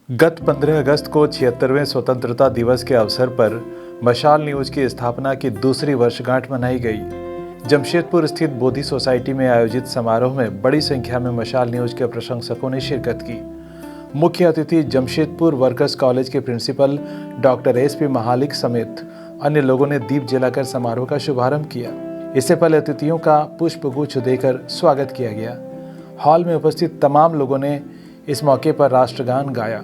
गत 15 अगस्त को 76वें स्वतंत्रता दिवस के अवसर पर मशाल न्यूज की स्थापना की दूसरी वर्षगांठ मनाई गई। जमशेदपुर स्थित बोधि सोसाइटी में आयोजित समारोह में बड़ी संख्या में मशाल न्यूज के प्रशंसकों ने शिरकत की। मुख्य अतिथि जमशेदपुर वर्कर्स कॉलेज के प्रिंसिपल डॉक्टर एसपी महालिक समेत अन्य लोगों ने दीप जलाकर समारोह का शुभारंभ किया। इससे पहले अतिथियों का पुष्पगुच्छ देकर स्वागत किया गया। हॉल में उपस्थित तमाम लोगों ने इस मौके पर राष्ट्रगान गाया।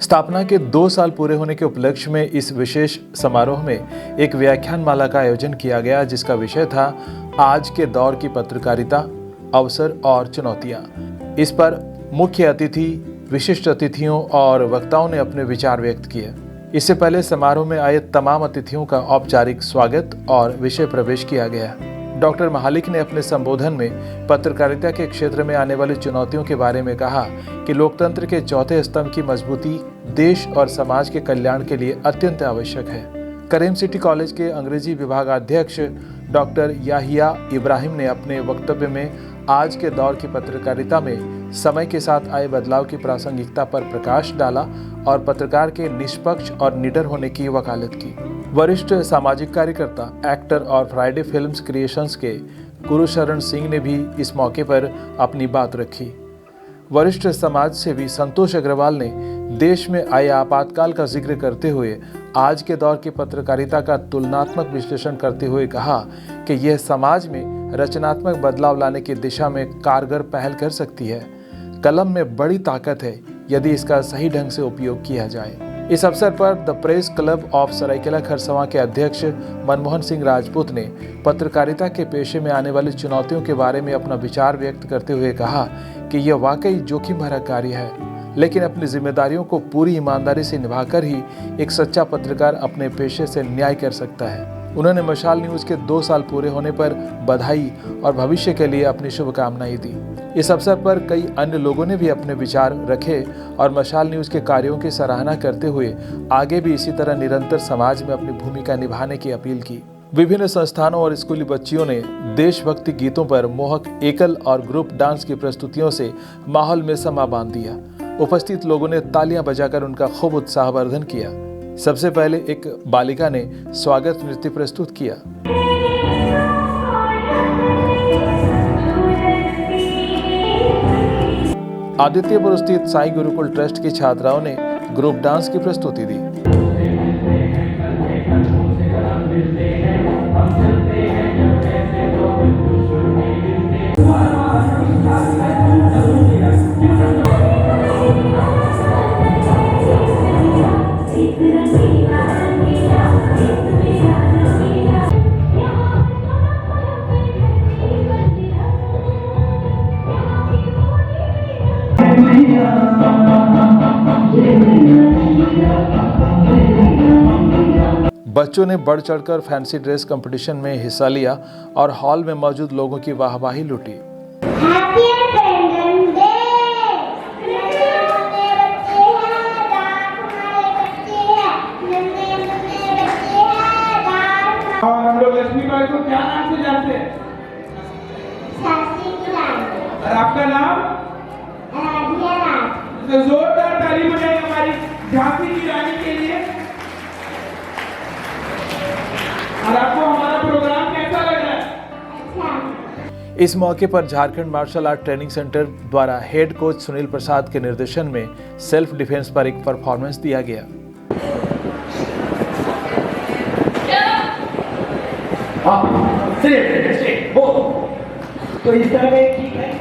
स्थापना के 2 साल पूरे होने के उपलक्ष्य में इस विशेष समारोह में एक व्याख्यान माला का आयोजन किया गया, जिसका विषय था आज के दौर की पत्रकारिता, अवसर और चुनौतियां। इस पर मुख्य अतिथि, विशिष्ट अतिथियों और वक्ताओं ने अपने विचार व्यक्त किए। इससे पहले समारोह में आए तमाम अतिथियों का औपचारिक स्वागत और विषय प्रवेश किया गया। डॉक्टर महालिक ने अपने संबोधन में पत्रकारिता के क्षेत्र में आने वाली चुनौतियों के बारे में कहा कि लोकतंत्र के चौथे स्तंभ की मजबूती देश और समाज के कल्याण के लिए अत्यंत आवश्यक है। करीम सिटी कॉलेज के अंग्रेजी विभागाध्यक्ष डॉक्टर याहिया इब्राहिम ने अपने वक्तव्य में आज के दौर की पत्रकारिता में समय के साथ आए बदलाव की प्रासंगिकता पर प्रकाश डाला और पत्रकार के निष्पक्ष और निडर होने की वकालत की। वरिष्ठ सामाजिक कार्यकर्ता, एक्टर और फ्राइडे फिल्म्स क्रिएशंस के गुरुशरण सिंह ने भी इस मौके पर अपनी बात रखी। वरिष्ठ समाज सेवी संतोष अग्रवाल ने देश में आए आपातकाल का जिक्र करते हुए आज के दौर की पत्रकारिता का तुलनात्मक विश्लेषण करते हुए कहा कि यह समाज में रचनात्मक बदलाव लाने की दिशा में कारगर पहल कर सकती है। कलम में बड़ी ताकत है यदि इसका सही ढंग से उपयोग किया जाए। इस अवसर पर the press club of Seraikela Kharsawan के अध्यक्ष मनमोहन सिंह राजपूत ने पत्रकारिता के पेशे में आने वाली चुनौतियों के बारे में अपना विचार व्यक्त करते हुए कहा कि यह वाकई जोखिम भरा कार्य है, लेकिन अपनी जिम्मेदारियों को पूरी ईमानदारी से निभाकर ही एक सच्चा पत्रकार अपने पेशे से न्याय कर सकता है। उन्होंने मशाल न्यूज के 2 साल पूरे होने पर बधाई और भविष्य के लिए अपनी शुभकामनाएं दी। इस अवसर पर कई अन्य लोगों ने भी अपने विचार रखे और मशाल न्यूज के कार्यों की सराहना करते हुए आगे भी इसी तरह निरंतर समाज में अपनी भूमिका निभाने की अपील की। विभिन्न संस्थानों और स्कूली बच्चियों ने देशभक्ति गीतों पर मोहक एकल और ग्रुप डांस की प्रस्तुतियों से माहौल में समा बांध दिया। उपस्थित लोगों ने तालियां बजाकर उनका खूब उत्साहवर्धन किया। सबसे पहले एक बालिका ने स्वागत नृत्य प्रस्तुत किया। आदित्यपुर स्थित साई गुरुकुल ट्रस्ट की छात्राओं ने ग्रुप डांस की प्रस्तुति दी। बच्चों ने बढ़ चढ़कर फैंसी ड्रेस कंपटीशन में हिस्सा लिया और हॉल में मौजूद लोगों की वाहवाही लूटी। हम लोग लक्ष्मीबाई को क्या नाम से जानते हैं? और आपका नाम? तो जोरदार ताली बजाइए हमारी झांसी की रानी के लिए। और आपको हमारा प्रोग्राम कैसा लग रहा है? इस मौके पर Jharkhand martial art training centre द्वारा हेड कोच सुनील प्रसाद के निर्देशन में सेल्फ डिफेंस पर एक परफॉर्मेंस दिया गया। तो इस तरह में ठीक है।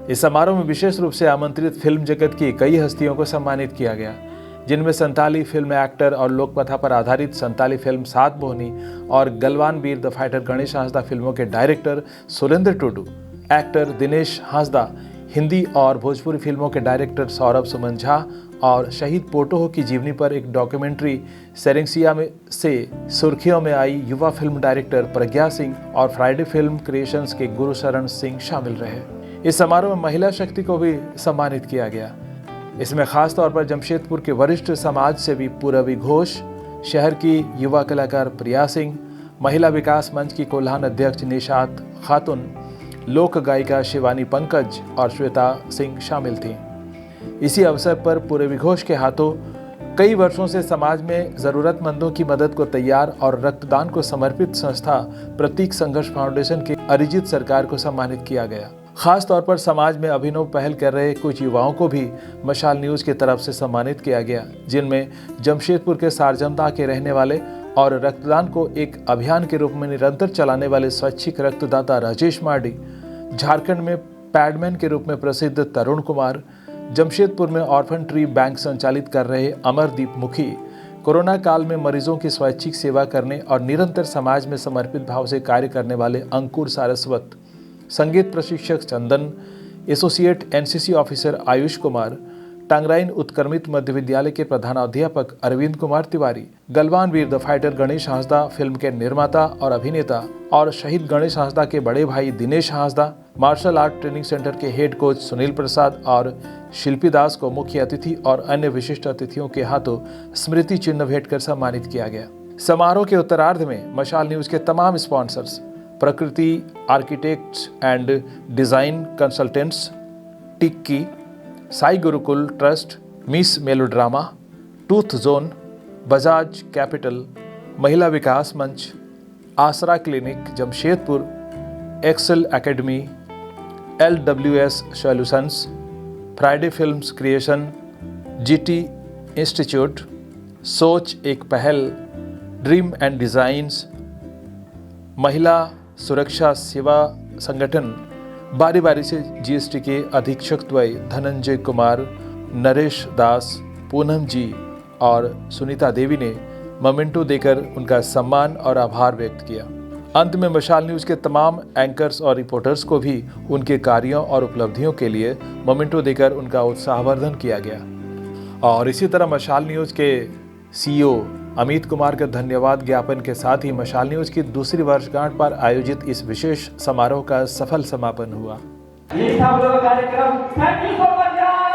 इस समारोह में विशेष रूप से आमंत्रित फिल्म जगत की कई हस्तियों को सम्मानित किया गया, जिनमें संताली फिल्म एक्टर और लोककथा पर आधारित संताली फिल्म सात मोहनी और गलवान वीर द फाइटर गणेश हांसदा फिल्मों के डायरेक्टर सुरेंद्र टुडू, एक्टर दिनेश हांसदा, हिंदी और भोजपुरी फिल्मों के डायरेक्टर सौरभ सुमन झा और शहीद पोटोहो की जीवनी पर एक डॉक्यूमेंट्री सेरेंसिया में से सुर्खियों में आई युवा फिल्म डायरेक्टर प्रज्ञा सिंह और फ्राइडे फिल्म क्रिएशंस के गुरुशरण सिंह शामिल रहे। इस समारोह में महिला शक्ति को भी सम्मानित किया गया। इसमें खास तौर पर जमशेदपुर के वरिष्ठ समाज सेवी पूरवी घोष, शहर की युवा कलाकार प्रिया सिंह, महिला विकास मंच की कोल्हान अध्यक्ष निशात खातून, लोक गायिका शिवानी पंकज और श्वेता सिंह शामिल थीं। इसी अवसर पर पूरे विघोष के हाथों कई वर्षों से समाज में जरूरतमंदों की मदद को तैयार और रक्तदान को समर्पित संस्था प्रतीक संघर्ष फाउंडेशन के अरिजीत सरकार को सम्मानित किया गया। खास तौर पर समाज में अभिनव पहल कर रहे कुछ युवाओं को भी मशाल न्यूज की तरफ से सम्मानित किया गया, जिनमें जमशेदपुर के सारजमदा के रहने वाले और रक्तदान को एक अभियान के रूप में निरंतर चलाने वाले स्वैच्छिक रक्तदाता राजेश मार्डी, झारखंड में पैडमैन के रूप में प्रसिद्ध तरुण कुमार, जमशेदपुर में ऑर्फन ट्री बैंक संचालित कर रहे अमरदीप मुखी, कोरोना काल में मरीजों की स्वैच्छिक सेवा करने और निरंतर समाज में समर्पित भाव से कार्य करने वाले अंकुर सारस्वत, संगीत प्रशिक्षक Chandan, associate NCC officer Ayush Kumar, Tangrain उत्क्रमित मध्य विद्यालय के प्रधानाध्यापक Arvind Kumar Tiwari, Galwan Veer the fighter Ganesh Hansda film के निर्माता और अभिनेता और शहीद गणेश हांसदा के बड़े भाई Dinesh Hansda, martial art training centre के हेड कोच सुनील प्रसाद और शिल्पी दास को मुख्य अतिथि और अन्य विशिष्ट अतिथियों के हाथों स्मृति चिन्ह भेंट कर सम्मानित किया गया। समारोह के उत्तरार्ध में मशाल न्यूज के तमाम sponsors, Prakriti architects and design consultants, Tikki, Sai Gurukul trust, Miss Melodrama, Tooth Zone, Bajaj capital, Mahila Vikas Manch, Aasra clinic Jamshedpur, Excel Academy, LWS solutions, Friday Films Creation, GT institute, Soch Ek पहल, ड्रीम एंड डिज़ाइंस, महिला सुरक्षा सेवा संगठन, बारी बारी से GST के अधीक्षक द्वय धनंजय कुमार, नरेश दास, पूनम जी और सुनीता देवी ने मोमेंटो देकर उनका सम्मान और आभार व्यक्त किया। अंत में मशाल न्यूज के तमाम एंकर्स और रिपोर्टर्स को भी उनके कार्यों और उपलब्धियों के लिए मोमेंटो देकर उनका उत्साहवर्धन किया गया। और इसी तरह मशाल न्यूज के CEO अमित कुमार का धन्यवाद ज्ञापन के साथ ही मशाल न्यूज की दूसरी वर्षगांठ पर आयोजित इस विशेष समारोह का सफल समापन हुआ। ये था हम लोग का कार्यक्रम। Thank you so much.